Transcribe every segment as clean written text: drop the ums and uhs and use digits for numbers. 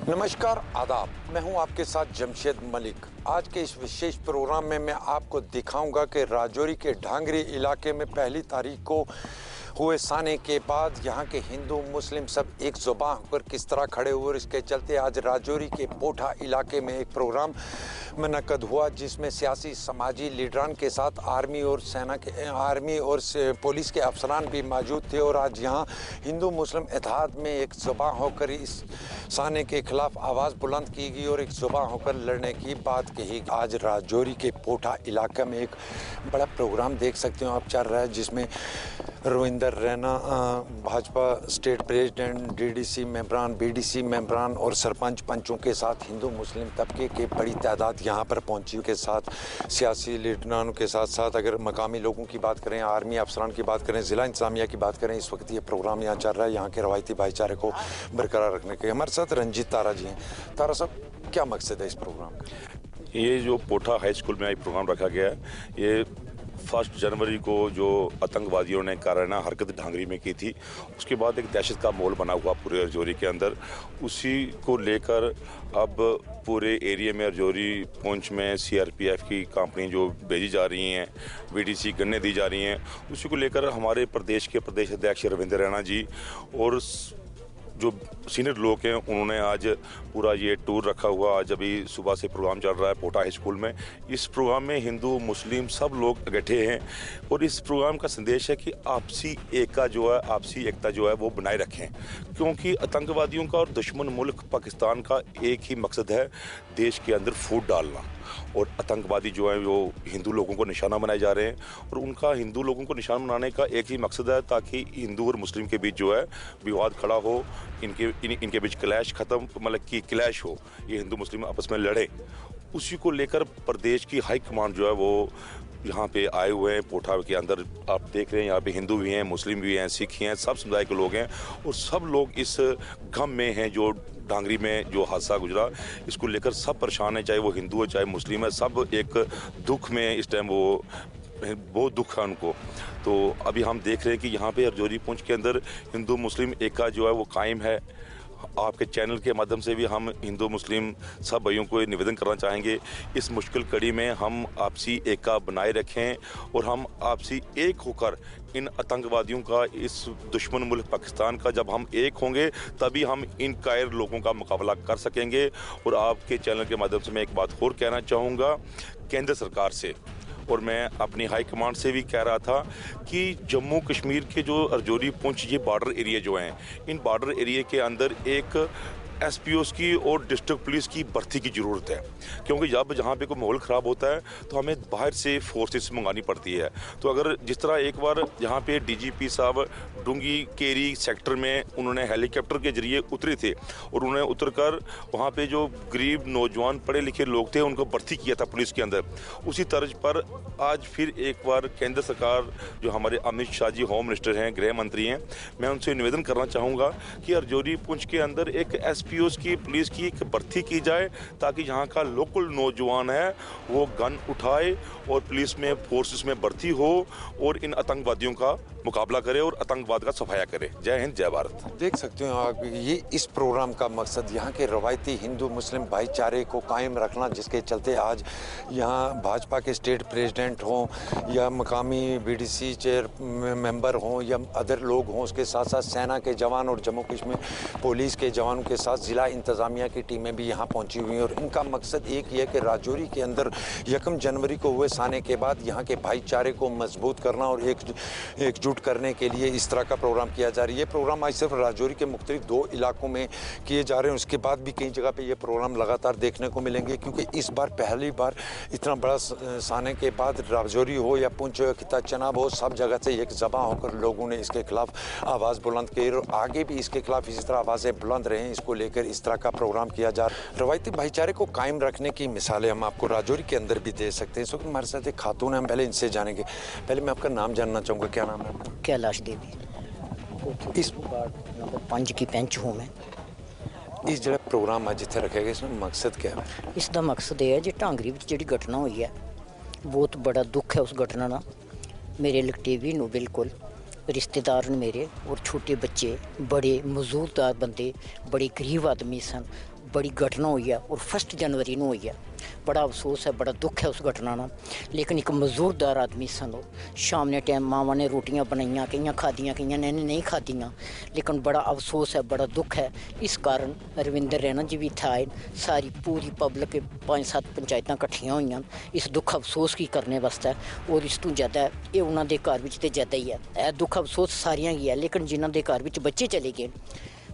नमस्कार, आदाब। मैं हूं आपके साथ जमशेद मलिक। आज के इस विशेष प्रोग्राम में मैं आपको दिखाऊंगा कि राजौरी के ढांगरी इलाके में पहली तारीख को हुए साने के बाद यहाँ के हिंदू मुस्लिम सब एक जुबान होकर किस तरह खड़े हुए और इसके चलते आज राजौरी के पोठा इलाके में एक प्रोग्राम मुनक्कद हुआ जिसमें सियासी समाजी लीडरान के साथ आर्मी और पुलिस के अफसरान भी मौजूद थे और आज यहाँ हिंदू मुस्लिम इत्तेहाद में एक जुबान होकर इस साने के खिलाफ आवाज़ बुलंद की गई और एक जुबान होकर लड़ने की बात कही। आज राजौरी के पोठा इलाके में एक बड़ा प्रोग्राम देख सकते हो आप चल रहा है जिसमें Ravinder Raina Bhajpa state president, DDC मेंबरान, बीडीसी मेंबरान और सरपंच पंचों के साथ हिंदू मुस्लिम तबके के बड़ी तादाद यहाँ पर पहुँची के साथ सियासी लीडरानों के साथ साथ अगर मकामी लोगों की बात करें, आर्मी अफसरान की बात करें, ज़िला इंतज़ामिया की बात करें, इस वक्त ये प्रोग्राम यहाँ चल रहा है यहाँ के रवायती भाईचारे को बरकरार रखने के। हमारे साथ रंजीत तारा जी हैं। तारा साहब, क्या मकसद है इस प्रोग्राम का? ये जो पोठा हाई स्कूल में एक प्रोग्राम रखा गया है, ये 1 जनवरी को जो आतंकवादियों ने काराना हरकत ढांगरी में की थी, उसके बाद एक दहशत का माहौल बना हुआ पूरे राजौरी के अंदर। उसी को लेकर अब पूरे एरिया में राजौरी पुंछ में सीआरपीएफ की कंपनी जो भेजी जा रही हैं, बीडीसी गन्ने दी जा रही हैं, उसी को लेकर हमारे प्रदेश के प्रदेश अध्यक्ष रविंदर रैना जी और जो सीनियर लोग हैं उन्होंने आज पूरा ये टूर रखा हुआ। आज अभी सुबह से प्रोग्राम चल रहा है पोठा हाई स्कूल में। इस प्रोग्राम में हिंदू मुस्लिम सब लोग इकट्ठे हैं और इस प्रोग्राम का संदेश है कि आपसी एकता जो है वो बनाए रखें, क्योंकि आतंकवादियों का और दुश्मन मुल्क पाकिस्तान का एक ही मकसद है, देश के अंदर फूट डालना। और आतंकवादी जो है वो हिंदू लोगों को निशाना बनाए जा रहे हैं और उनका हिंदू लोगों को निशाना बनाने का एक ही मकसद है ताकि हिंदू और मुस्लिम के बीच जो है विवाद खड़ा हो, इनके बीच क्लैश खत्म, मतलब कि क्लैश हो, ये हिंदू मुस्लिम आपस में लड़े। उसी को लेकर प्रदेश की हाई कमांड जो है वो यहाँ पे आए हुए हैं। पोठा के अंदर आप देख रहे हैं यहाँ पे हिंदू भी हैं, मुस्लिम भी हैं, सिख हैं, सब समुदाय के लोग हैं और सब लोग इस गम में हैं जो ढांगरी में जो हादसा गुजरा, इसको लेकर सब परेशान है, चाहे वो हिंदू है चाहे मुस्लिम है, सब एक दुख में इस टाइम वो बहुत दुख है उनको। तो अभी हम देख रहे हैं कि यहाँ पे राजौरी पुंछ के अंदर हिंदू मुस्लिम एकता जो है वो कायम है। आपके चैनल के माध्यम से भी हम हिंदू मुस्लिम सब भाइयों को निवेदन करना चाहेंगे, इस मुश्किल कड़ी में हम आपसी एकता बनाए रखें और हम आपसी एक होकर इन आतंकवादियों का, इस दुश्मन मुल्क पाकिस्तान का, जब हम एक होंगे तभी हम इन कायर लोगों का मुकाबला कर सकेंगे। और आपके चैनल के माध्यम से मैं एक बात और कहना चाहूँगा केंद्र सरकार से, और मैं अपनी हाई कमांड से भी कह रहा था कि जम्मू कश्मीर के जो राजौरी पुंछ ये बॉर्डर एरिया जो हैं, इन बॉर्डर एरिया के अंदर एक एसपीओस की और डिस्ट्रिक्ट पुलिस की भर्ती की ज़रूरत है, क्योंकि जब जहाँ पे कोई माहौल ख़राब होता है तो हमें बाहर से फोर्सेस मंगानी पड़ती है। तो अगर जिस तरह एक बार यहाँ पे डीजीपी साहब डूंगी केरी सेक्टर में उन्होंने हेलीकॉप्टर के जरिए उतरे थे और उन्होंने उतरकर वहाँ पे जो गरीब नौजवान पढ़े लिखे लोग थे उनको भर्ती किया था पुलिस के अंदर, उसी तर्ज पर आज फिर एक बार केंद्र सरकार जो हमारे अमित शाह जी होम मिनिस्टर हैं, गृह मंत्री हैं, मैं उनसे निवेदन करना चाहूँगा कि राजौरी पुंछ के अंदर एक एसपीओस की पुलिस की एक भर्ती की जाए ताकि यहाँ का लोकल नौजवान है वो गन उठाए और पुलिस में फोर्सेस में भर्ती हो और इन आतंकवादियों का मुकाबला करे और आतंकवाद का सफाया करे। जय हिंद, जय भारत। देख सकते हो आप, ये इस प्रोग्राम का मकसद यहाँ के रवायती हिंदू मुस्लिम भाईचारे को कायम रखना, जिसके चलते आज यहाँ भाजपा के स्टेट प्रेसिडेंट हों या मकामी बीडीसी चेयर मेंबर हों या अदर लोग हों, उसके साथ साथ सेना के जवान और जम्मू कश्मीर पुलिस के जवानों के साथ ज़िला इंतज़ामिया की टीमें भी यहाँ पहुँची हुई हैं और इनका मकसद एक ही है कि राजौरी के अंदर 1 जनवरी को हुए साने के बाद यहाँ के भाईचारे को मजबूत करना और एकजुट करने के लिए इस तरह का प्रोग्राम किया जा रहा है। ये प्रोग्राम आज सिर्फ राजौरी के मुख्तलिफ 2 इलाकों में किए जा रहे हैं, उसके बाद भी कई जगह पे ये प्रोग्राम लगातार देखने को मिलेंगे, क्योंकि इस बार पहली बार इतना बड़ा साने के बाद राजौरी हो या पुंछ हो या खिता चनाब हो, सब जगह से एक जबां होकर लोगों ने इसके खिलाफ आवाज़ बुलंद की और आगे भी इसके खिलाफ इसी तरह आवाज़ें बुलंद रहें, इसको लेकर इस तरह का प्रोग्राम किया जा रहा है। रवायती भाईचारे को कायम रखने की मिसालें हम आपको राजौरी के अंदर भी दे सकते हैं। इस वक्त हमारे साथ एक खातून है, हम पहले इनसे जानेंगे। पहले मैं आपका नाम जानना चाहूँगा, क्या नाम है आपका? कैलाश देवी, इस नंबर 5 की पेंच हूँ मैं। इस जो प्रोग्राम आज जिथे रखा गया, इसमें मकसद क्या है? इसका मकसद यह है जी ढांगरी में जी घटना हुई है, बहुत बड़ा दुख है उस घटना ना। मेरे लकटेवी नू बिल्कुल रिश्तेदार ने मेरे और छोटे बच्चे, बड़े मौजूददार बंदे, बड़े गरीब आदमी सन, बड़ी घटना हुई है और 1 जनवरी ਨੂੰ हुई है। बड़ा अफसोस है, बड़ा दुख है उस घटना ਨਾਲ। लेकिन एक मजदूरदार आदमी सन वो। शाम ने टाइम मावां ने रोटियां बनाइयां, कईयां खादियां, कईयां ने नहीं खादियां। लेकिन बड़ा अफसोस है, बड़ा दुख है। इस कारण रविंदर रैना जी भी इत्थे आए, सारी पूरी पब्लिक 5-7 पंचायतां इकट्ठियां होईयां इस दुख अफसोस की करने वास्ते। और इस तों ज़्यादा ये उन्हां दे घर विच ते ज़्यादा ही है। दुख अफसोस सारियां ही है, लेकिन जिन्हां दे घर विच बच्चे चले गए,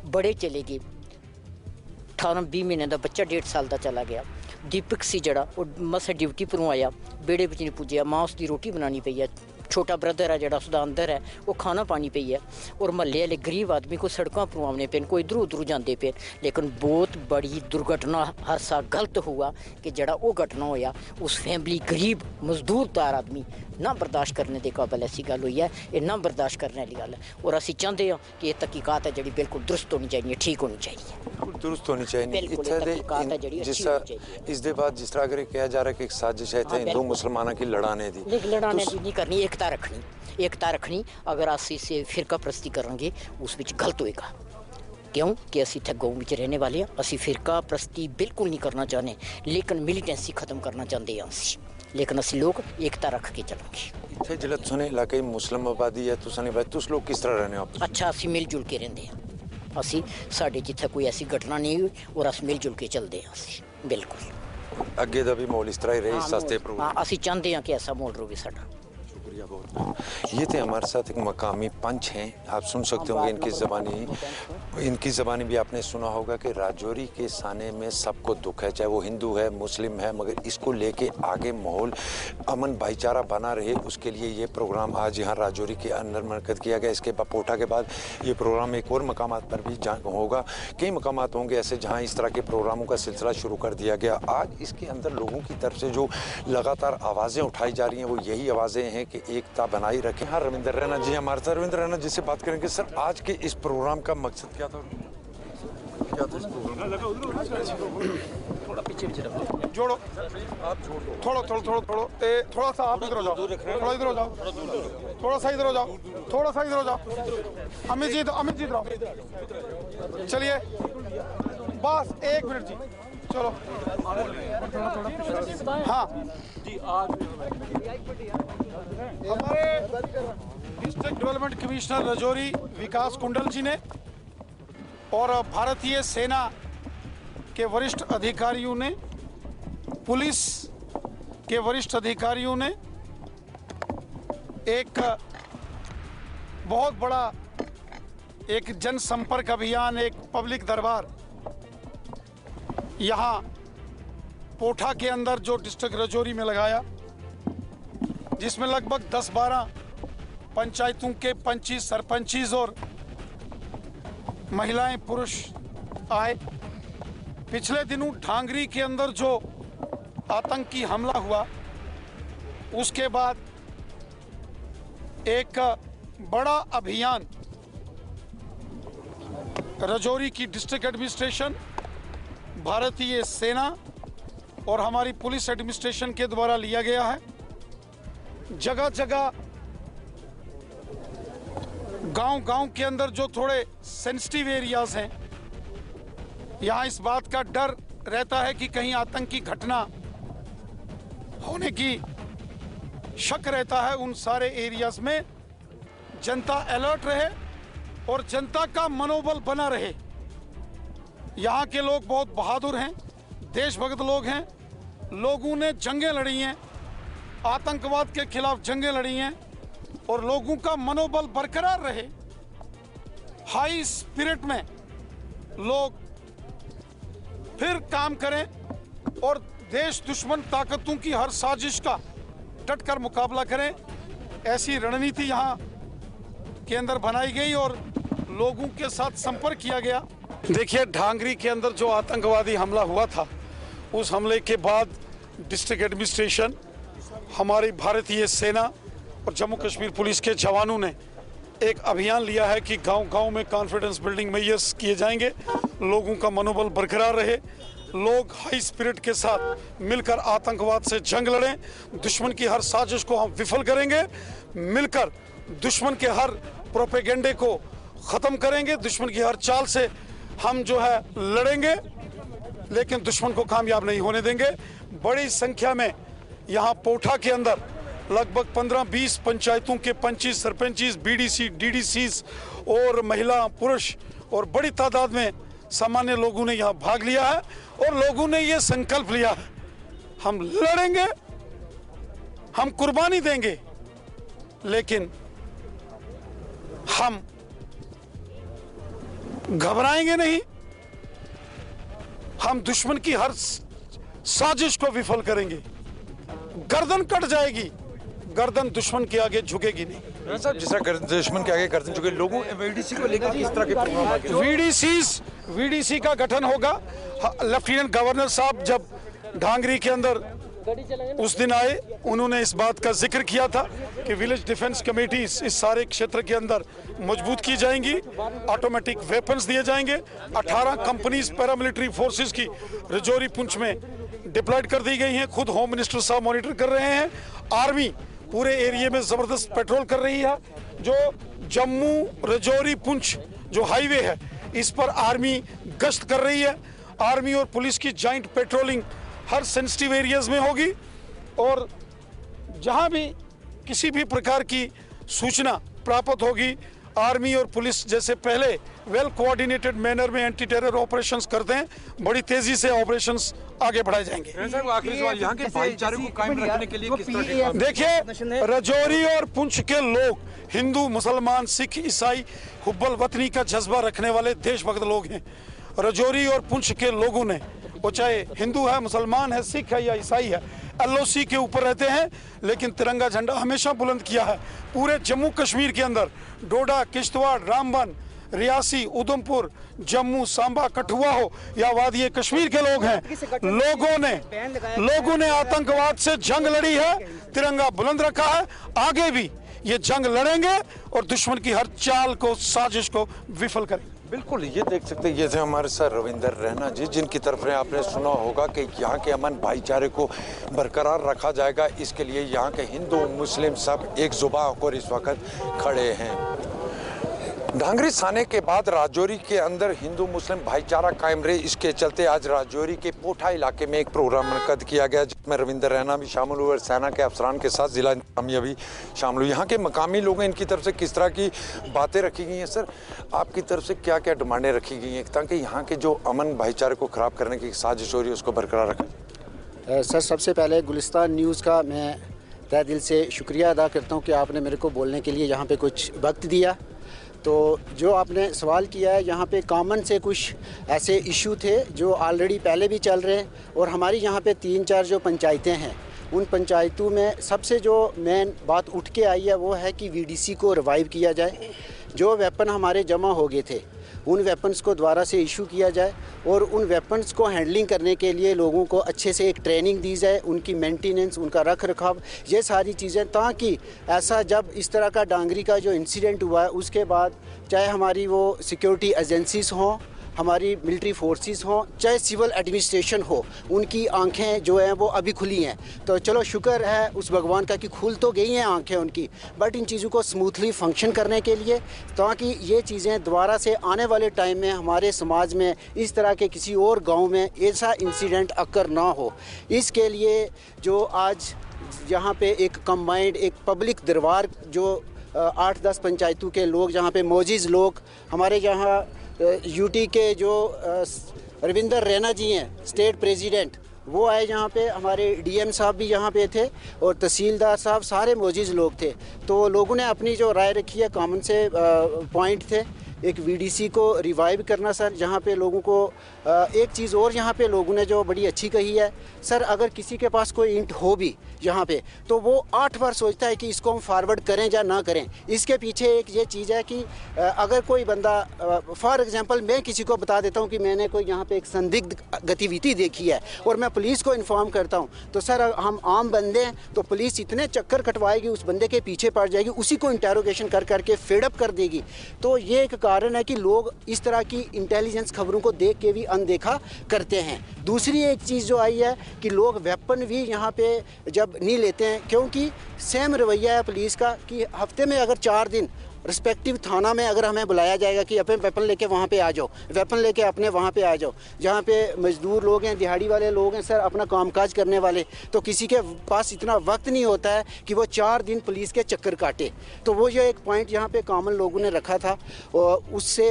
बड़े चले गए, 18-20 महीने का बच्चा 1.5 साल का चला गया। दीपक सी जड़ा वो मसा ड्यूटी परों आया, बेड़े विच नहीं पुज्जिया, माँ उसकी रोटी बनानी पई है, छोटा ब्रदर है जड़ा उसका अंदर है, वो खाना पानी पई है। और महल्ले वाले गरीब आदमी को सड़कों पर आने पे, कोई इधर उधर जाते पे। लेकिन बहुत बड़ी दुर्घटना हादसा गलत हुआ कि जड़ा वो घटना होया उस फैमिली गरीब मजदूरदार आदमी ना बर्दाश्त करने के काबिल ऐसी गल हुई है। ये ना बर्दाश्त करने वाली गल है। और असी चाहते हैं कि ये तहकीकात है जी बिल्कुल दुरुस्त होनी चाहिए, ठीक होनी चाहिए, दुरुस्त होनी चाहिए। इस दे बाद जिस तरह अगर कहा जा रहा है कि एक साजिश है हिंदू मुसलमानों की लड़ाने दी, लड़ाने दी नहीं करनी, एकता रखनी। अगर असी इसे फिरका परस्ती करेंगे उस विच गलत होएगा। क्यों कि असी इत्थे गाँव में रहने वाले हैं, असी फिरका परस्ती बिल्कुल नहीं करना चाहते, लेकिन मिलीटेंसी खत्म करना चाहते हैं असी। लेकिन असी लोग एकता रख के चलेंगे। इत्थे जिला तुसने इलाके मुस्लिम आबादी है, तुसने भाई तुस लोग किस तरह रहने हो? अच्छा, असी मिलजुल के रहते हैं। असी साढ़े जिथे कोई ऐसी घटना नहीं हुई और अस मिलजुल के चलते हैं असी बिल्कुल। अगे दा भी माहौल इस तरह ही रहे, सस्ते हाँ, असी चाहते हैं कि ऐसा माहौल रहे साडा। शुक्रिया बहुत। ये थे हमारे साथ एक मकामी पंच हैं, आप सुन सकते होंगे इनकी ज़बानी भी आपने सुना होगा कि राजौरी के साने में सबको दुख है, चाहे वो हिंदू है मुस्लिम है, मगर इसको लेके आगे माहौल अमन भाईचारा बना रहे उसके लिए ये प्रोग्राम आज यहाँ राजौरी के अंदर मुनक़द किया गया। इसके बाद पोठा के बाद ये प्रोग्राम एक और मकामात पर भी होगा, कई मकामात होंगे ऐसे जहाँ इस तरह के प्रोग्रामों का सिलसिला शुरू कर दिया गया। आज इसके अंदर लोगों की तरफ से जो लगातार आवाज़ें उठाई जा रही हैं वो यही आवाज़ें हैं कि एकता बनाई रखें। हाँ, रविंदर रैना जी हमारे साथ। रविंदर रैना जी से बात करेंगे। सर, आज के इस प्रोग्राम का मकसद क्या था? थोड़ा पीछे जोड़ो, आप थोड़ा सा आप इधर हो जाओ, थोड़ा इधर हो जाओ, थोड़ा सा इधर हो जाओ, थोड़ा सा इधर हो जाओ। अमित जी इधर आओ। चलिए बस 1 मिनट जी, चलो। हाँ जी, आज हमारे डिस्ट्रिक्ट डेवलपमेंट कमिश्नर राजौरी विकास कुंडल जी ने और भारतीय सेना के वरिष्ठ अधिकारियों ने, पुलिस के वरिष्ठ अधिकारियों ने एक बहुत बड़ा एक जनसंपर्क अभियान, एक पब्लिक दरबार यहाँ पोठा के अंदर जो डिस्ट्रिक्ट राजौरी में लगाया, जिसमें लगभग 10-12 पंचायतों के पंची, सरपंचीज और महिलाएं पुरुष आए। पिछले दिनों ढांगरी के अंदर जो आतंकी हमला हुआ उसके बाद एक बड़ा अभियान राजौरी की डिस्ट्रिक्ट एडमिनिस्ट्रेशन, भारतीय सेना और हमारी पुलिस एडमिनिस्ट्रेशन के द्वारा लिया गया है। जगह जगह गांव के अंदर जो थोड़े सेंसिटिव एरियाज हैं, यहाँ इस बात का डर रहता है कि कहीं आतंकी घटना होने की शक रहता है, उन सारे एरियाज में जनता अलर्ट रहे और जनता का मनोबल बना रहे। यहाँ के लोग बहुत बहादुर हैं, देशभक्त लोग हैं, लोगों ने जंगें लड़ी हैं, आतंकवाद के खिलाफ जंगें लड़ी हैं और लोगों का मनोबल बरकरार रहे। हाई स्पिरिट में लोग फिर काम करें और देश दुश्मन ताकतों की हर साजिश का डटकर मुकाबला करें, ऐसी रणनीति यहाँ के अंदर बनाई गई और लोगों के साथ संपर्क किया गया। देखिए, ढांगरी के अंदर जो आतंकवादी हमला हुआ था, उस हमले के बाद डिस्ट्रिक्ट एडमिनिस्ट्रेशन, हमारी भारतीय सेना और जम्मू कश्मीर पुलिस के जवानों ने एक अभियान लिया है कि गांव-गांव में कॉन्फिडेंस बिल्डिंग मेजर्स किए जाएंगे, लोगों का मनोबल बरकरार रहे, लोग हाई स्पिरिट के साथ मिलकर आतंकवाद से जंग लड़ें, दुश्मन की हर साजिश को हम विफल करेंगे, मिलकर दुश्मन के हर प्रोपेगेंडे को ख़त्म करेंगे, दुश्मन की हर चाल से हम जो है लड़ेंगे लेकिन दुश्मन को कामयाब नहीं होने देंगे। बड़ी संख्या में यहाँ पोठा के अंदर लगभग 15-20 पंचायतों के 25 सरपंचीज, बीडीसी, डीडीसीज और महिला पुरुष और बड़ी तादाद में सामान्य लोगों ने यहाँ भाग लिया है और लोगों ने ये संकल्प लिया है, हम लड़ेंगे, हम कुर्बानी देंगे, लेकिन हम घबराएंगे नहीं। हम दुश्मन की हर साजिश को विफल करेंगे। गर्दन कट जाएगी, गर्दन दुश्मन के आगे झुकेगी नहीं। साहब, जिस तरह दुश्मन के आगे गर्दन झुके, लोगों वीडीसी को लेकर इस तरह के प्रोग्राम वीडीसी का गठन होगा। लेफ्टिनेंट गवर्नर साहब जब ढांगरी के अंदर उस दिन आए, उन्होंने इस बात का जिक्र किया था कि विलेज डिफेंस कमेटीज इस सारे क्षेत्र के अंदर मजबूत की जाएंगी, ऑटोमेटिक वेपन्स दिए जाएंगे। 18 कंपनीज पैरामिलिट्री फोर्सेस की रजौरी पुंछ में डिप्लॉयड कर दी गई हैं। खुद होम मिनिस्टर साहब मॉनिटर कर रहे हैं। आर्मी पूरे एरिया में जबरदस्त पेट्रोल कर रही है। जो जम्मू रजौरी पुंछ जो हाईवे है, इस पर आर्मी गश्त कर रही है। आर्मी और पुलिस की जॉइंट पेट्रोलिंग हर सेंसिटिव एरियाज में होगी और जहां भी किसी भी प्रकार की सूचना प्राप्त होगी, आर्मी और पुलिस जैसे पहले वेल कोऑर्डिनेटेड मैनर में एंटी टेरर ऑपरेशंस करते हैं, बड़ी तेजी से ऑपरेशंस आगे बढ़ाए जाएंगे। आखिरी सवाल, यहाँ के भाईचारे को कायम रखने के लिए किस तरह के देखिए, रजौरी और पुंछ के लोग हिंदू, मुसलमान, सिख, ईसाई, हुब्बल वतनी का जज्बा रखने वाले देशभक्त लोग हैं। रजौरी और पुंछ के लोगों ने, वो चाहे हिंदू है, मुसलमान है, सिख है या ईसाई है, एलओसी के ऊपर रहते हैं, लेकिन तिरंगा झंडा हमेशा बुलंद किया है। पूरे जम्मू कश्मीर के अंदर डोडा, किश्तवाड़, रामबन, रियासी, उधमपुर, जम्मू, सांबा, कठुआ हो या वादी कश्मीर के लोग हैं, लोगों ने आतंकवाद से जंग लड़ी है, तिरंगा बुलंद रखा है। आगे भी ये जंग लड़ेंगे और दुश्मन की हर चाल को, साजिश को विफल करेंगे। बिल्कुल, ये देख सकते हैं, ये थे हमारे सर रविंदर रैना जी, जिनकी तरफ से आपने सुना होगा कि यहाँ के अमन भाईचारे को बरकरार रखा जाएगा। इसके लिए यहाँ के हिंदू मुस्लिम सब एक जुबान होकर इस वक्त खड़े हैं। ढांगरी थाने के बाद राजौरी के अंदर हिंदू मुस्लिम भाईचारा कायम रहे, इसके चलते आज राजौरी के पोठा इलाके में एक प्रोग्राम मुनक़द किया गया, जिसमें रविंदर रैना भी शामिल हुए और सेना के अफसरान के साथ जिला इंतजामिया भी शामिल हुई। यहाँ के मकामी लोग हैं, इनकी तरफ से किस तरह की बातें रखी गई हैं? सर, आपकी तरफ से क्या क्या डिमांडें रखी गई हैं ताकि यहाँ के जो अमन भाईचारे को ख़राब करने की साजिश हो रही है उसको बरकरार रखा जाए? सर, सबसे पहले गुलिस्तान न्यूज़ का मैं तहे दिल से शुक्रिया अदा करता हूँ कि आपने मेरे को बोलने के लिए यहाँ पे कुछ वक्त दिया। तो जो आपने सवाल किया है, यहाँ पे कॉमन से कुछ ऐसे इशू थे जो ऑलरेडी पहले भी चल रहे हैं और हमारी यहाँ पे 3-4 जो पंचायतें हैं, उन पंचायतों में सबसे जो मेन बात उठ के आई है वो है कि वीडीसी को रिवाइव किया जाए। जो वेपन हमारे जमा हो गए थे, उन वेपन्स को दोबारा से इशू किया जाए और उन वेपन्स को हैंडलिंग करने के लिए लोगों को अच्छे से एक ट्रेनिंग दी जाए, उनकी मेंटेनेंस, उनका रख रखाव, ये सारी चीज़ें, ताकि ऐसा जब इस तरह का डांगरी का जो इंसिडेंट हुआ है उसके बाद चाहे हमारी वो सिक्योरिटी एजेंसीज हों, हमारी मिलिट्री फोर्सेस हों, चाहे सिविल एडमिनिस्ट्रेशन हो, उनकी आंखें जो हैं वो अभी खुली हैं। तो चलो शुक्र है उस भगवान का कि खुल तो गई हैं आंखें उनकी, बट इन चीज़ों को स्मूथली फंक्शन करने के लिए, ताकि ये चीज़ें दोबारा से आने वाले टाइम में हमारे समाज में इस तरह के किसी और गांव में ऐसा इंसिडेंट अकर ना हो, इसके लिए जो आज यहाँ पे एक कंबाइंड एक पब्लिक दरबार जो 8-10 पंचायतों के लोग जहाँ पे मौजूद लोग, हमारे यहाँ यूटी के जो रविंदर रैना जी हैं स्टेट प्रेसिडेंट, वो आए यहाँ पे, हमारे डीएम साहब भी यहाँ पे थे और तहसीलदार साहब, सारे मौजूद लोग थे। तो लोगों ने अपनी जो राय रखी है, कॉमन से पॉइंट थे एक वीडीसी को रिवाइव करना। सर, जहाँ पे लोगों को एक चीज़ और यहाँ पे लोगों ने जो बड़ी अच्छी कही है, सर अगर किसी के पास कोई इंट हो भी यहाँ पे, तो वो 8 बार सोचता है कि इसको हम फॉरवर्ड करें या ना करें। इसके पीछे एक ये चीज़ है कि अगर कोई बंदा, फॉर एग्जांपल मैं किसी को बता देता हूँ कि मैंने कोई यहाँ पे एक संदिग्ध गतिविधि देखी है और मैं पुलिस को इन्फॉर्म करता हूँ, तो सर हम आम बंदे हैं, तो पुलिस इतने चक्कर कटवाएगी, उस बंदे के पीछे पड़ जाएगी, उसी को इंटेरोगेशन कर करके फेडअप कर देगी। तो ये एक कारण है कि लोग इस तरह की इंटेलिजेंस खबरों को देख के भी अनदेखा करते हैं। दूसरी एक चीज़ जो आई है कि लोग वेपन भी यहाँ पे जब नहीं लेते हैं, क्योंकि सेम रवैया है पुलिस का कि हफ्ते में अगर 4 दिन रिस्पेक्टिव थाना में अगर हमें बुलाया जाएगा कि अपने वेपन लेके वहाँ पे आ जाओ, वेपन लेके अपने वहाँ पे आ जाओ, जहाँ पे मजदूर लोग हैं, दिहाड़ी वाले लोग हैं सर, अपना कामकाज करने वाले, तो किसी के पास इतना वक्त नहीं होता है कि वो 4 दिन पुलिस के चक्कर काटे। तो वो जो एक पॉइंट यहाँ पे कॉमन लोगों ने रखा था, उससे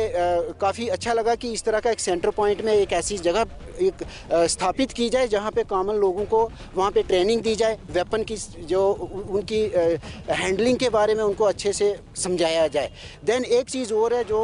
काफ़ी अच्छा लगा कि इस तरह का एक सेंटर पॉइंट में एक ऐसी जगह एक स्थापित की जाए जहाँ पे कॉमन लोगों को वहाँ पे ट्रेनिंग दी जाए, वेपन की जो उनकी हैंडलिंग के बारे में उनको अच्छे से समझाया जाए। देन एक चीज़ और है जो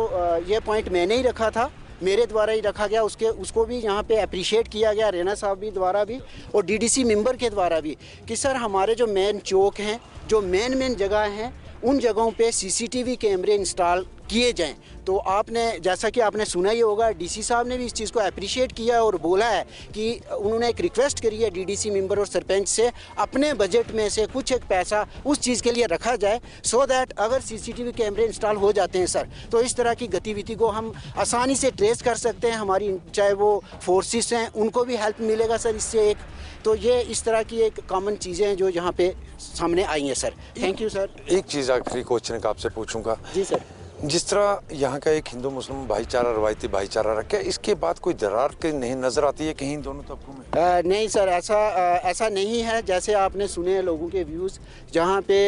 ये पॉइंट मैंने ही रखा था, मेरे द्वारा ही रखा गया, उसको भी यहाँ पे अप्रिशिएट किया गया रेना साहब भी द्वारा भी और डीडीसी मेंबर के द्वारा भी, कि सर हमारे जो मेन चौक हैं, जो मेन जगह हैं, उन जगहों पे सीसीटीवी कैमरे इंस्टॉल किए जाएं। तो आपने जैसा कि आपने सुना ही होगा, डीसी साहब ने भी इस चीज़ को अप्रिशिएट किया और बोला है कि उन्होंने एक रिक्वेस्ट करी है डीडीसी मेंबर और सरपंच से, अपने बजट में से कुछ एक पैसा उस चीज़ के लिए रखा जाए, सो दैट अगर सीसीटीवी कैमरे इंस्टॉल हो जाते हैं सर, तो इस तरह की गतिविधि को हम आसानी से ट्रेस कर सकते हैं। हमारी चाहे वो फोर्सेस हैं, उनको भी हेल्प मिलेगा सर इससे एक। तो ये इस तरह की एक कॉमन चीज़ें हैं जो यहाँ पे सामने आई हैं सर। Thank you sir. एक चीज़ आखिरी क्वेश्चन का आपसे पूछूंगा। जी सर। जिस तरह यहाँ का एक हिंदू मुस्लिम भाईचारा, रवायती भाईचारा रखा है, इसके बाद कोई दरार के नहीं नजर आती है कहीं दोनों तबकों में? नहीं सर, ऐसा नहीं है। जैसे आपने सुने हैं लोगों के व्यूज़, जहाँ पे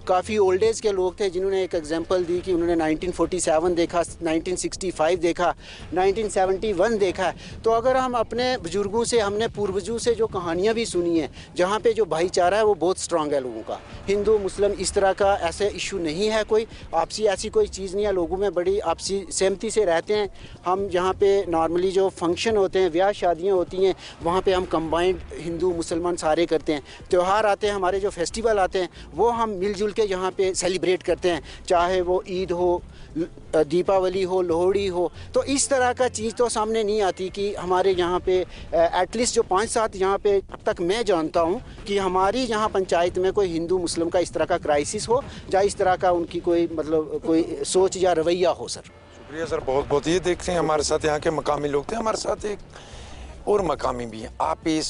काफ़ी ओल्ड एज के लोग थे जिन्होंने एक एग्जांपल दी कि उन्होंने 1947 देखा, 1965 देखा, 1971 देखा है। तो अगर हम अपने बुजुर्गों से, हमने पूर्वजों से जो कहानियाँ भी सुनी हैं, जहाँ पे जो भाईचारा है वो बहुत स्ट्रांग है लोगों का, हिंदू मुस्लिम इस तरह का ऐसे इशू नहीं है, कोई आपसी ऐसी कोई चीज़ नहीं है, लोगों में बड़ी आपसी सहमति से रहते हैं। हम यहाँ पे नॉर्मली जो फंक्शन होते हैं, ब्याह शादियाँ होती हैं, वहाँ पे हम कंबाइंड हिंदू मुसलमान सारे करते हैं। त्यौहार आते हैं, हमारे जो फेस्टिवल आते हैं, वो हम मिलजुल के यहाँ पे सेलिब्रेट करते हैं, चाहे वो ईद हो, दीपावली हो, लोहड़ी हो। तो इस तरह का चीज़ तो सामने नहीं आती कि हमारे यहाँ पे एटलीस्ट जो 5-7 यहाँ पे अब तक मैं जानता हूँ कि हमारी यहाँ पंचायत में कोई हिंदू मुस्लिम का इस तरह का क्राइसिस हो, या इस तरह का उनकी कोई मतलब कोई सोच या रवैया हो सर। शुक्रिया सर, बहुत बहुत। ये देखते हैं हमारे साथ यहाँ के मकामी लोग थे, हमारे साथ एक और मकामी भी हैं। आप इस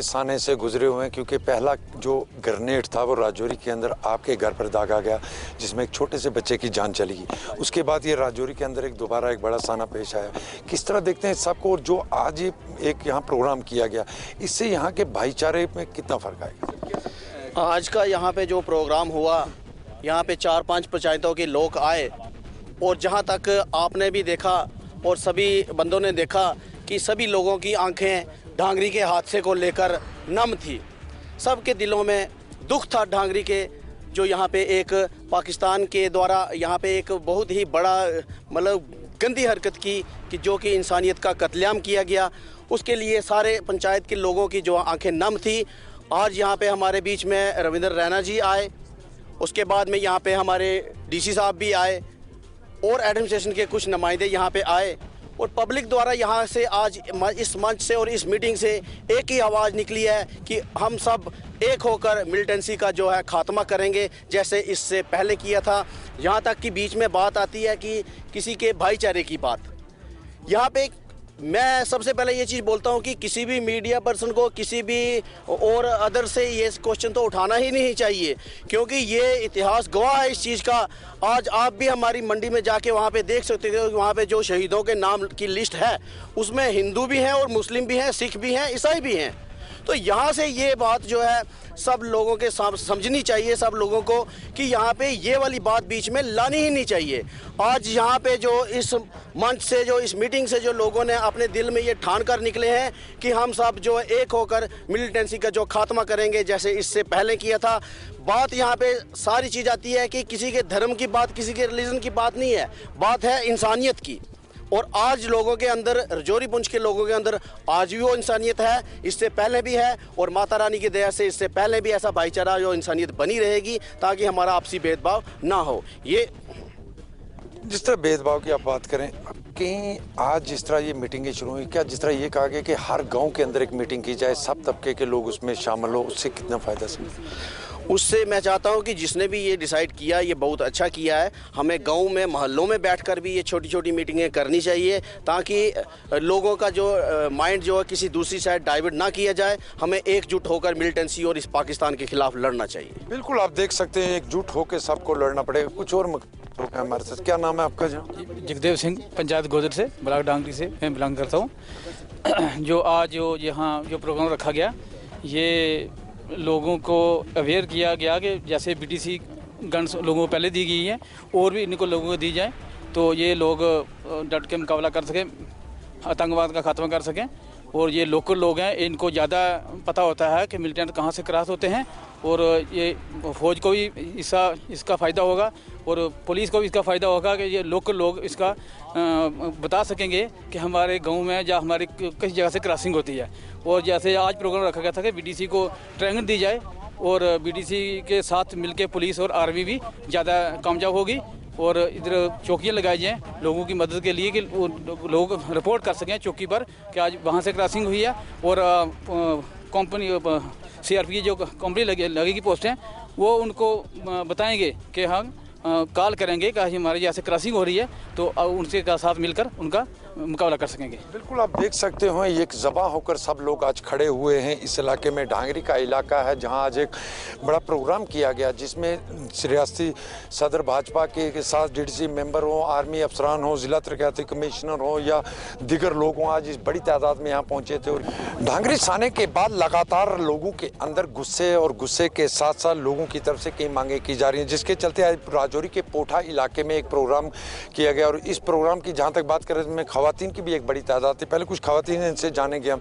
साने से गुजरे हुए हैं क्योंकि पहला जो ग्रेनेड था वो राजौरी के अंदर आपके घर पर दागा गया, जिसमें एक छोटे से बच्चे की जान चली गई। उसके बाद ये राजौरी के अंदर दोबारा एक बड़ा साना पेश आया। किस तरह देखते हैं सबको, और जो आज एक यहाँ प्रोग्राम किया गया, इससे यहाँ के भाईचारे में कितना फ़र्क आएगा? आज का यहाँ पे जो प्रोग्राम हुआ, यहाँ पे 4-5 पंचायतों के लोग आए, और जहाँ तक आपने भी देखा और सभी बंदों ने देखा कि सभी लोगों की आंखें ढांगरी के हादसे को लेकर नम थी। सबके दिलों में दुख था ढांगरी के, जो यहाँ पे एक पाकिस्तान के द्वारा यहाँ पे एक बहुत ही बड़ा मतलब गंदी हरकत की कि जो कि इंसानियत का कत्लेआम किया गया। उसके लिए सारे पंचायत के लोगों की जो आंखें नम थी। आज यहाँ पे हमारे बीच में रविंद्र रैना जी आए, उसके बाद में यहाँ पे हमारे डीसी साहब भी आए और एडमिनिस्ट्रेशन के कुछ नुमाइंदे यहाँ पे आए, और पब्लिक द्वारा यहाँ से आज इस मंच से और इस मीटिंग से एक ही आवाज़ निकली है कि हम सब एक होकर मिलिटेंसी का जो है ख़ात्मा करेंगे, जैसे इससे पहले किया था। यहाँ तक कि बीच में बात आती है कि किसी के भाईचारे की बात। यहाँ पे मैं सबसे पहले ये चीज़ बोलता हूँ कि किसी भी मीडिया पर्सन को, किसी भी और अदर से ये क्वेश्चन तो उठाना ही नहीं चाहिए, क्योंकि ये इतिहास गवाह है इस चीज़ का। आज आप भी हमारी मंडी में जाके वहाँ पे देख सकते हो, वहाँ पे जो शहीदों के नाम की लिस्ट है उसमें हिंदू भी हैं और मुस्लिम भी हैं, सिख भी हैं, ईसाई भी हैं। तो यहाँ से ये बात जो है सब लोगों के समझनी चाहिए, सब लोगों को, कि यहाँ पे ये वाली बात बीच में लानी ही नहीं चाहिए। आज यहाँ पे जो इस मंच से, जो इस मीटिंग से जो लोगों ने अपने दिल में ये ठान कर निकले हैं कि हम सब जो एक होकर मिलिटेंसी का जो खात्मा करेंगे, जैसे इससे पहले किया था। बात यहाँ पे सारी चीज़ आती है कि किसी के धर्म की बात, किसी के रिलीजन की बात नहीं है, बात है इंसानियत की। और आज लोगों के अंदर, रजौरी पुंछ के लोगों के अंदर आज भी वो इंसानियत है, इससे पहले भी है, और माता रानी की दया से इससे पहले भी ऐसा भाईचारा, जो इंसानियत बनी रहेगी, ताकि हमारा आपसी भेदभाव ना हो। ये जिस तरह भेदभाव की आप बात करें, कहीं आज जिस तरह ये मीटिंगें शुरू हुई, क्या जिस तरह ये कहा गया कि हर गांव के अंदर एक मीटिंग की जाए, सब तबके के लोग उसमें शामिल हो, उससे कितना फ़ायदा समझते? उससे मैं चाहता हूं कि जिसने भी ये डिसाइड किया ये बहुत अच्छा किया है। हमें गांव में मोहल्लों में बैठकर भी ये छोटी छोटी मीटिंगें करनी चाहिए ताकि लोगों का जो माइंड जो है किसी दूसरी साइड डाइवर्ट ना किया जाए। हमें एकजुट होकर मिलिटेंसी और इस पाकिस्तान के खिलाफ लड़ना चाहिए। बिल्कुल, आप देख सकते हैं एकजुट होकर सबको लड़ना पड़ेगा। कुछ और हमारे साथ, क्या नाम है आपका? जगदेव सिंह, पंचायत गोदर से, ब्लॉक डांगरी से मैं बिलोंग करता हूँ। जो आज जो यहाँ जो प्रोग्राम रखा गया, ये लोगों को अवेयर किया गया कि जैसे बीटीसी गन्स लोगों को पहले दी गई है और भी इनको लोगों को दी जाए तो ये लोग डट के मुकाबला कर सकें, आतंकवाद का खात्मा कर सकें। और ये लोकल लोग हैं, इनको ज़्यादा पता होता है कि मिलिटेंट कहाँ से क्रॉस होते हैं और ये फौज को भी इसका फ़ायदा होगा और पुलिस को भी इसका फ़ायदा होगा कि ये लोकल लोग इसका बता सकेंगे कि हमारे गांव में या हमारे किस जगह से क्रॉसिंग होती है। और जैसे आज प्रोग्राम रखा गया था कि बीटीसी को ट्रेनिंग दी जाए और बीटीसी के साथ मिलकर पुलिस और आर्मी भी ज़्यादा कामयाब होगी और इधर चौकियाँ लगाई जाएँ लोगों की मदद के लिए कि लोग रिपोर्ट कर सकें चौकी पर कि आज वहाँ से क्रॉसिंग हुई है। और कंपनी CRP की जो कंपनी लगेगी पोस्ट हैं वो उनको बताएंगे कि हम कॉल करेंगे कि हमारे जैसे क्रॉसिंग हो रही है तो उनसे साथ मिलकर उनका मुकाबला कर सकेंगे। बिल्कुल, आप देख सकते हो एक जबा होकर सब लोग आज खड़े हुए हैं। इस इलाके में ढांगरी का इलाका है जहां आज एक बड़ा प्रोग्राम किया गया जिसमें रियासती सदर भाजपा के साथ DDC मेंबर हो, आर्मी अफसरान हो, जिला तरक्याती कमिश्नर हो या दीगर लोग हों, आज इस बड़ी तादाद में यहाँ पहुँचे थे। और ढांगरी आने के बाद लगातार लोगों के अंदर गुस्से और गुस्से के साथ साथ लोगों की तरफ से कई मांगे की जा रही हैं, जिसके चलते आज राजौरी के पोठा इलाके में एक प्रोग्राम किया गया। और इस प्रोग्राम की जहाँ तक बात करें तो खवातीन की भी एक बड़ी तादाद थी। पहले कुछ खवातीन इनसे जानेंगे हम,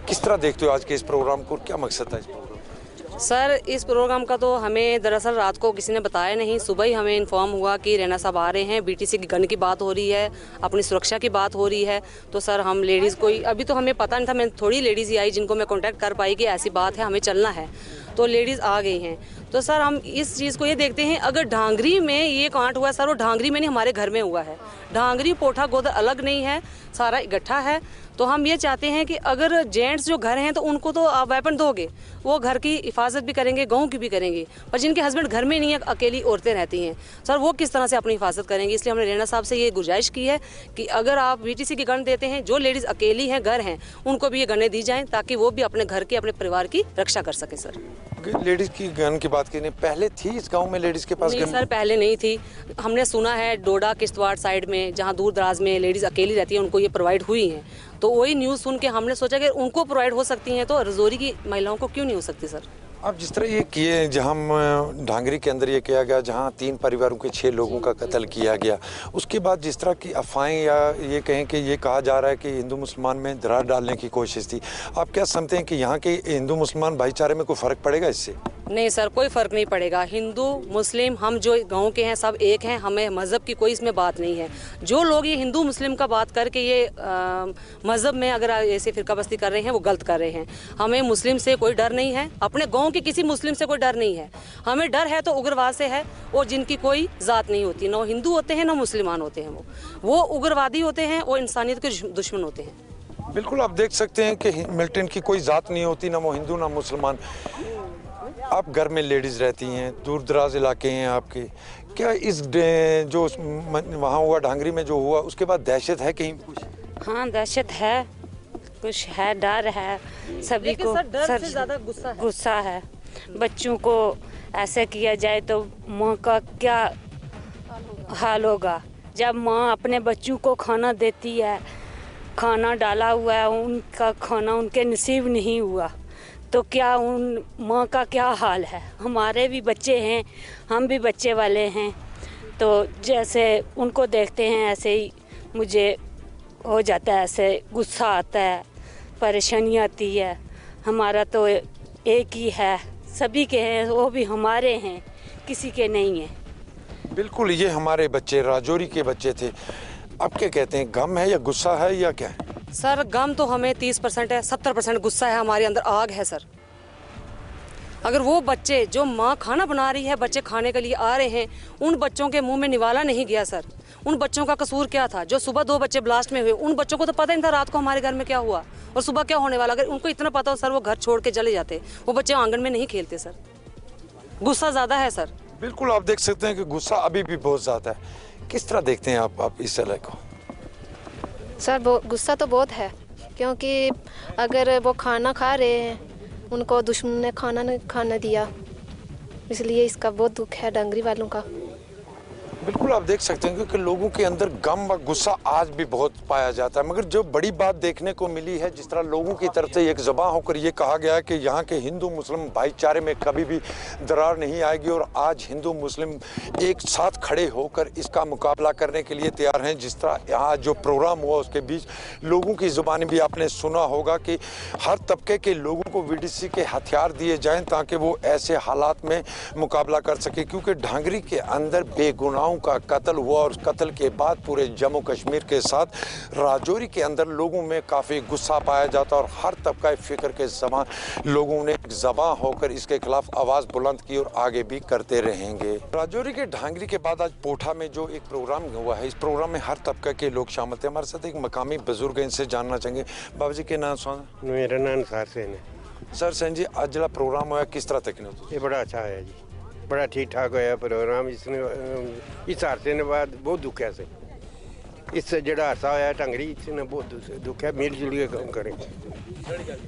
किस तरह देखते हो आज के इस प्रोग्राम को, क्या मकसद था इस प्रोग्राम? सर, इस प्रोग्राम का तो हमें दरअसल रात को किसी ने बताया नहीं, सुबह ही हमें इन्फॉर्म हुआ कि रैना साहब आ रहे हैं, बीटीसी की गन की बात हो रही है, अपनी सुरक्षा की बात हो रही है। तो सर हम लेडीज़ कोई अभी तो हमें पता नहीं था, मैं थोड़ी लेडीज़ ही आई जिनको मैं कांटेक्ट कर पाई कि ऐसी बात है, हमें चलना है, तो लेडीज़ आ गई हैं। तो सर हम इस चीज़ को ये देखते हैं, अगर ढांगरी में ये कांड हुआ सर, वो ढांगरी में नहीं हमारे घर में हुआ है। ढांगरी पोठा गोदर अलग नहीं है, सारा इकट्ठा है। तो हम ये चाहते हैं कि अगर जेंट्स जो घर हैं तो उनको तो आप वेपन दोगे, वो घर की हिफाजत भी करेंगे, गाँव की भी करेंगे, पर जिनके हस्बैंड घर में नहीं है, अकेली औरतें रहती हैं सर, वो किस तरह से अपनी हिफाजत करेंगी। इसलिए हमने रैना साहब से ये गुजारिश की है कि अगर आप BTC की गन देते हैं, जो लेडीज़ अकेली हैं, घर हैं, उनको भी ये गनें दी जाएँ ताकि वो भी अपने घर की, अपने परिवार की रक्षा कर सकें। सर लेडीज़ की गन की बात की, पहले थी इस गाँव में लेडीज़ के पास नहीं गन? सर, पहले नहीं थी। हमने सुना है डोडा किश्तवाड़ साइड में जहाँ दूर दराज में लेडीज़ अकेली रहती हैं, उनको ये प्रोवाइड हुई हैं। तो वही न्यूज़ सुन के हमने सोचा कि उनको प्रोवाइड हो सकती हैं तो राजौरी की महिलाओं को क्यों नहीं हो सकती। सर अब जिस तरह ये किए, जहाँ ढांगरी के अंदर ये किया गया, जहाँ 3 परिवारों के 6 लोगों का कत्ल किया गया, उसके बाद जिस तरह की अफवाहें या ये कहें कि ये कहा जा रहा है कि हिंदू मुसलमान में दरार डालने की कोशिश थी, आप क्या समझते हैं कि यहाँ के हिंदू मुसलमान भाईचारे में कोई फ़र्क पड़ेगा इससे? नहीं सर, कोई फ़र्क नहीं पड़ेगा। हिंदू मुस्लिम हम जो गांव के हैं सब एक हैं, हमें मज़हब की कोई इसमें बात नहीं है। जो लोग ये हिंदू मुस्लिम का बात करके ये मज़हब में अगर ऐसे फ़िरकाबस्ती कर रहे हैं, वो गलत कर रहे हैं। हमें मुस्लिम से कोई डर नहीं है, अपने गांव के किसी मुस्लिम से कोई डर नहीं है। हमें डर है तो उग्रवाद से है, और जिनकी कोई ज़ात नहीं होती, ना हिंदू होते हैं ना मुसलमान होते हैं, वो उग्रवादी होते हैं, वो इंसानियत के दुश्मन होते हैं। बिल्कुल, आप देख सकते हैं कि मिलिटेंट की कोई ज़ात नहीं होती, ना वो हिंदू ना मुसलमान। आप घर में लेडीज़ रहती हैं, दूर दराज इलाके हैं आपके, क्या इस जो वहाँ हुआ ढांगरी में जो हुआ उसके बाद दहशत है कहीं कुछ? हाँ दहशत है, कुछ है, डर है सभी को। डर से ज़्यादा गुस्सा है। बच्चों को ऐसे किया जाए तो माँ का क्या हाल होगा। जब माँ अपने बच्चों को खाना देती है, खाना डाला हुआ है, उनका खाना उनके नसीब नहीं हुआ तो क्या उन माँ का क्या हाल है। हमारे भी बच्चे हैं, हम भी बच्चे वाले हैं, तो जैसे उनको देखते हैं ऐसे ही मुझे हो जाता है, ऐसे गुस्सा आता है, परेशानी आती है। हमारा तो एक ही है, सभी के हैं, वो भी हमारे हैं, किसी के नहीं हैं। बिल्कुल, ये हमारे बच्चे राजौरी के बच्चे थे। अब क्या कहते हैं, गम है या गुस्सा है या क्या है? सर गम तो हमें 30% है, 70% गुस्सा है, हमारे अंदर आग है। सर अगर वो बच्चे जो माँ खाना बना रही है, बच्चे खाने के लिए आ रहे हैं, उन बच्चों के मुंह में निवाला नहीं गया सर। उन बच्चों का कसूर क्या था? जो सुबह 2 बच्चे ब्लास्ट में हुए, उन बच्चों को तो पता नहीं था रात को हमारे घर में क्या हुआ और सुबह क्या होने वाला। अगर उनको इतना पता हो सर, वो घर छोड़ के चले जाते, वो बच्चे आंगन में नहीं खेलते। सर गुस्सा ज़्यादा है सर। बिल्कुल, आप देख सकते हैं कि गुस्सा अभी भी बहुत ज़्यादा है। किस तरह देखते हैं आप इस इलाके को? सर गुस्सा तो बहुत है, क्योंकि अगर वो खाना खा रहे हैं, उनको दुश्मन ने खाना नहीं खाना दिया, इसलिए इसका बहुत दुख है डंगरी वालों का। बिल्कुल, आप देख सकते हैं क्योंकि लोगों के अंदर गम व गुस्सा आज भी बहुत पाया जाता है। मगर जो बड़ी बात देखने को मिली है, जिस तरह लोगों की तरफ से एक ज़बां होकर ये कहा गया है कि यहाँ के हिंदू मुस्लिम भाईचारे में कभी भी दरार नहीं आएगी, और आज हिंदू मुस्लिम एक साथ खड़े होकर इसका मुकाबला करने के लिए तैयार हैं। जिस तरह यहाँ जो प्रोग्राम हुआ उसके बीच लोगों की ज़ुबानी भी आपने सुना होगा कि हर तबके के लोगों को VDC के हथियार दिए जाएँ ताकि वो ऐसे हालात में मुकाबला कर सके, क्योंकि ढांगरी के अंदर बेगुनाह का कत्ल हुआ और उस कत्ल के बाद पूरे जम्मू कश्मीर के साथ राजौरी के अंदर लोगों में काफ़ी गुस्सा पाया जाता और हर तबका फिक्र के ज़बान लोगों ने ज़बां होकर इसके खिलाफ आवाज़ बुलंद की और आगे भी करते रहेंगे। राजौरी के ढांगरी के बाद आज पोठा में जो एक प्रोग्राम हुआ है, इस प्रोग्राम में हर तबका के लोग शामिल थे। हमारे साथ एक मकामी बुजुर्ग हैं, इनसे जानना चाहेंगे। बाबा जी के नाम सुना? मेरा नाम सर सेन है। सर सेन जी, आज जो प्रोग्राम हुआ किस तरह तक? ये बड़ा अच्छा है जी, बड़ा ठीक ठाक होया प्रोग्राम। इसने इस हादसे ने बाद बहुत दुख है। इस जड़ा हादसा होया ढंगरी, इसने बहुत दुख है। मिलजुल के काम करेंगे,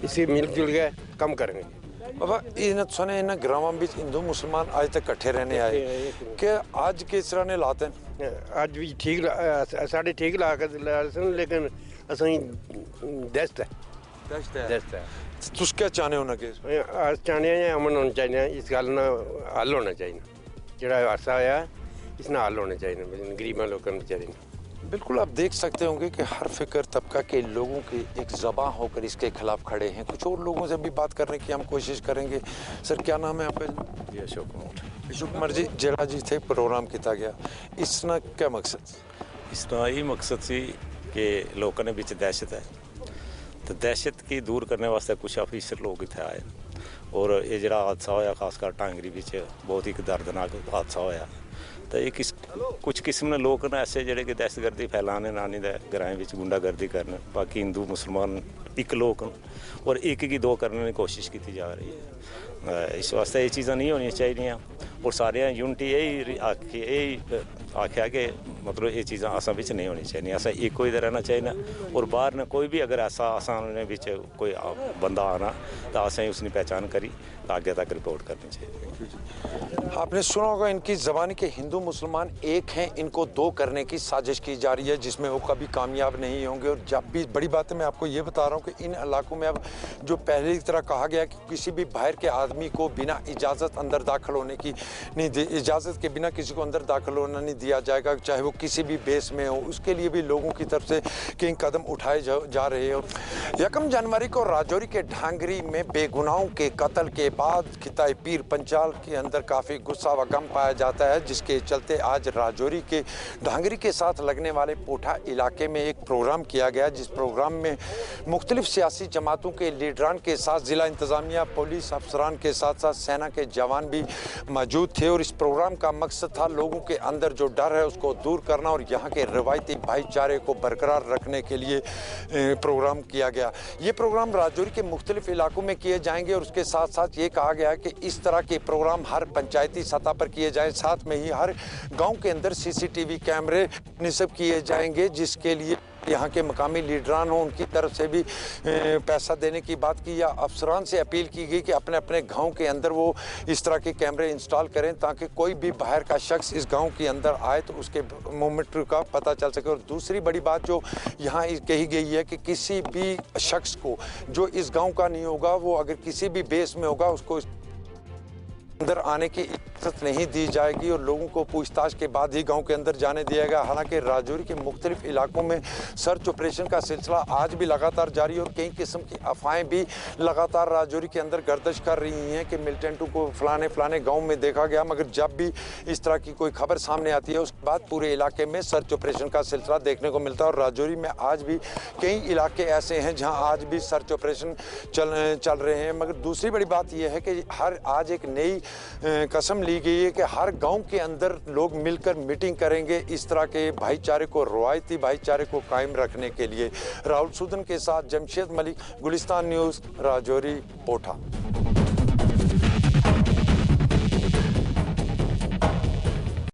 इसी मिलजुल के काम करेंगे। बाबा इन सुने इन ग्रामों में हिंदू मुसलमान आज तक इकट्ठे रहने आए कि आज किस तरह ने लाते हैं? आज भी ठीक साढ़े ठीक ला कर लेकिन असं दस्त है। तुस क्या चाहने हो ना कि अस चाहने अमन होना चाहिए, इस गल ना हल होना चाहिए। जड़ा हादसा होया इसना हल होना चाहिए गरीबों लोगों बेचारे। बिल्कुल, आप देख सकते होंगे कि हर फिक्र तबका के लोगों की एक ज़बां होकर इसके खिलाफ खड़े हैं। कुछ और लोगों से भी बात करने की हम कोशिश करेंगे। सर क्या नाम है आपका? अशोक कुमार। अशोक कुमार जी, जड़ा जी थे प्रोग्राम किया गया, इसना क्या मकसद? इसका यही मकसद सी कि लोगों ने बिच दहशत है, तो दहशत की दूर करने वास्ते कुछ ऑफिसर लोग इतने आए और ये जरा हादसा होया खासकर टांगरी बिच बहुत ही दर्दनाक हादसा होया। तो ये कुछ किस्म ने लोग ना ऐसे जड़े कि दहशतगर्दी फैलाने नानी दे ग्राएं विच गुंडागर्दी करने, बाकी हिंदू मुसलमान एक लोग और एक की दो करने की कोशिश की जा रही है। इस वास्ते ये चीज़ां नहीं होनी चाहिए और सारे यूनिटी यही आख्या कि मतलब ये चीज़ां असां बिच नहीं होनी चाहिए। असां एक ही रहना चाहिए और बाहर ने कोई भी अगर ऐसा असां बिच कोई बंदा आना तो असें उसकी पहचान करी तो आगे तक रिपोर्ट करनी चाहिए। आपने सुना होगा इनकी ज़बानी के हिंदू मुसलमान एक हैं, इनको दो करने की साजिश की जा रही है जिसमें वो कभी कामयाब नहीं होंगे। और जब भी बड़ी बात है, मैं आपको ये बता रहा हूँ कि इन इलाकों में अब जो पहले की तरह कहा गया कि किसी भी बाहर के आदमी को बिना इजाज़त अंदर दाखिल होने की नहीं, इजाज़त के बिना किसी को अंदर दाखिल होना नहीं दिया जाएगा, चाहे वो किसी भी बेस में हो। उसके लिए भी लोगों की तरफ से कई कदम उठाए जा रहे हैं। और 1 जनवरी को राजौरी के ढांगरी में बेगुनाहों के कत्ल के बाद खिताई पीर पंचाल के अंदर काफ़ी गुस्सा व गम पाया जाता है, जिसके चलते आज राजौरी के ढांगरी के साथ लगने वाले पोठा इलाके में एक प्रोग्राम किया गया, जिस प्रोग्राम में मुख्तलिफ सियासी जमातों के लीडरान के साथ ज़िला इंतज़ामिया, पुलिस अफसरान के साथ साथ सेना के जवान भी मौजूद थे। और इस प्रोग्राम का मकसद था लोगों के अंदर जो डर है उसको दूर करना और यहाँ के रवायती भाईचारे को बरकरार रखने के लिए प्रोग्राम किया गया। ये प्रोग्राम राजौरी के मुख्तलिफ इलाकों में किए जाएंगे और उसके साथ साथ ये कहा गया है कि इस तरह के प्रोग्राम हर पंचायती सतह पर किए जाएं। साथ में ही हर गांव के अंदर CCTV कैमरे निस्ब किए जाएंगे, जिसके लिए यहाँ के मकामी लीडरान हो उनकी तरफ से भी पैसा देने की बात की या अफसरान से अपील की गई कि अपने अपने गांव के अंदर वो इस तरह के कैमरे इंस्टॉल करें ताकि कोई भी बाहर का शख्स इस गांव के अंदर आए तो उसके मूवमेंट का पता चल सके। और दूसरी बड़ी बात जो यहाँ कही गई है कि किसी भी शख्स को जो इस गाँव का नहीं होगा, वो अगर किसी भी बेस में होगा उसको अंदर आने की इजाज़त नहीं दी जाएगी और लोगों को पूछताछ के बाद ही गांव के अंदर जाने दिया गया। हालांकि राजौरी के मुख्तलिफ इलाकों में सर्च ऑपरेशन का सिलसिला आज भी लगातार जारी और कई किस्म की अफवाहें भी लगातार राजौरी के अंदर गर्दिश कर रही हैं कि मिलिटेंटों को फलाने गांव में देखा गया। मगर जब भी इस तरह की कोई खबर सामने आती है उसके बाद पूरे इलाके में सर्च ऑपरेशन का सिलसिला देखने को मिलता है। और राजौरी में आज भी कई इलाके ऐसे हैं जहाँ आज भी सर्च ऑपरेशन चल रहे हैं। मगर दूसरी बड़ी बात यह है कि आज एक नई कसम ली गई है कि हर गांव के अंदर लोग मिलकर मीटिंग करेंगे इस तरह के भाईचारे को, रवायती भाईचारे को कायम रखने के लिए। राहुल सूदन के साथ जमशेद मलिक, गुलिस्तान न्यूज़, राजौरी, पोठा।